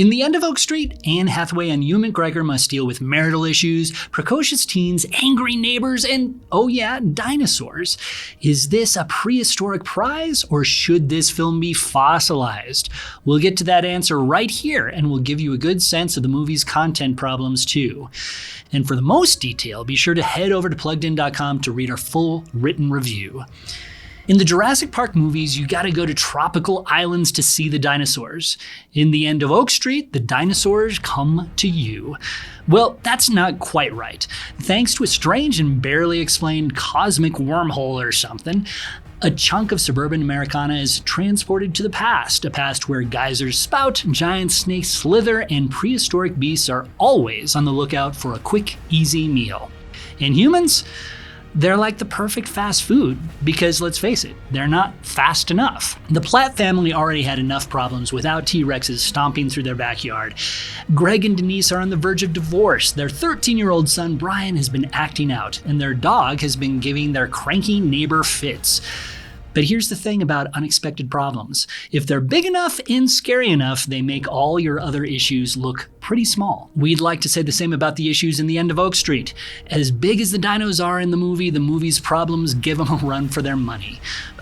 In The End of Oak Street, Anne Hathaway and Ewan McGregor must deal with marital issues, precocious teens, angry neighbors, and, oh yeah, dinosaurs. Is this a prehistoric prize, or should this film be fossilized? We'll get to that answer right here, and we'll give you a good sense of the movie's content problems too. And for the most detail, be sure to head over to PluggedIn.com to read our full written review. In the Jurassic Park movies, you gotta go to tropical islands to see the dinosaurs. In The End of Oak Street, the dinosaurs come to you. Well, that's not quite right. Thanks to a strange and barely explained cosmic wormhole or something, a chunk of suburban Americana is transported to the past, a past where geysers spout, giant snakes slither, and prehistoric beasts are always on the lookout for a quick, easy meal. And humans? They're like the perfect fast food because, let's face it, they're not fast enough. The Platt family already had enough problems without T-Rexes stomping through their backyard. Greg and Denise are on the verge of divorce. Their 13-year-old son Brian has been acting out, and their dog has been giving their cranky neighbor fits. But here's the thing about unexpected problems. If they're big enough and scary enough, they make all your other issues look pretty small. We'd like to say the same about the issues in The End of Oak Street. As big as the dinos are in the movie's problems give them a run for their money.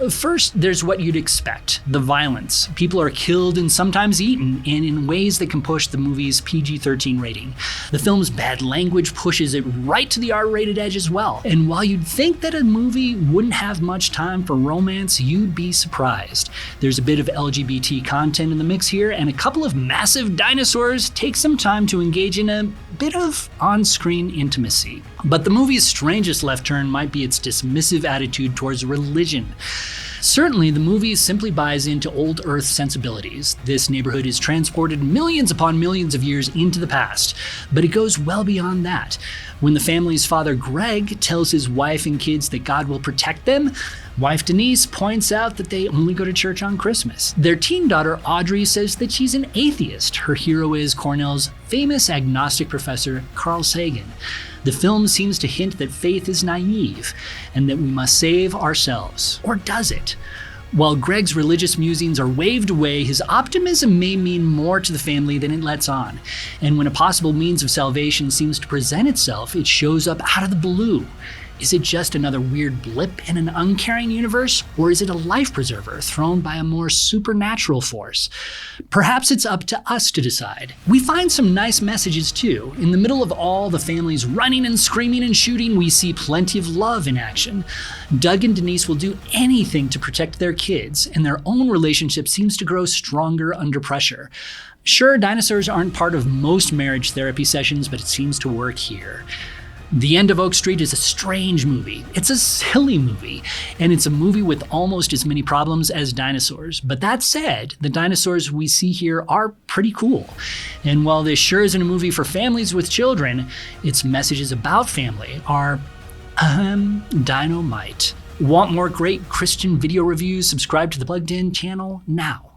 First, there's what you'd expect, the violence. People are killed and sometimes eaten, and in ways that can push the movie's PG-13 rating. The film's bad language pushes it right to the R-rated edge as well. And while you'd think that a movie wouldn't have much time for romance, you'd be surprised. There's a bit of LGBT content in the mix here, and a couple of massive dinosaurs take some time to engage in a bit of on-screen intimacy. But the movie's strangest left turn might be its dismissive attitude towards religion. Certainly, the movie simply buys into old Earth sensibilities. This neighborhood is transported millions upon millions of years into the past, but it goes well beyond that. When the family's father, Greg, tells his wife and kids that God will protect them, wife Denise points out that they only go to church on Christmas. Their teen daughter, Audrey, says that she's an atheist. Her hero is Cornell's famous agnostic professor, Carl Sagan. The film seems to hint that faith is naive and that we must save ourselves. Or does it? While Greg's religious musings are waved away, his optimism may mean more to the family than it lets on. And when a possible means of salvation seems to present itself, it shows up out of the blue. Is it just another weird blip in an uncaring universe, or is it a life preserver thrown by a more supernatural force? Perhaps it's up to us to decide. We find some nice messages too. In the middle of all the families running and screaming and shooting, we see plenty of love in action. Doug and Denise will do anything to protect their kids, and their own relationship seems to grow stronger under pressure. Sure, dinosaurs aren't part of most marriage therapy sessions, but it seems to work here. The End of Oak Street is a strange movie. It's a silly movie, and it's a movie with almost as many problems as dinosaurs. But that said, the dinosaurs we see here are pretty cool. And while this sure isn't a movie for families with children, its messages about family are, dynamite. Want more great Christian video reviews? Subscribe to the Plugged In channel now.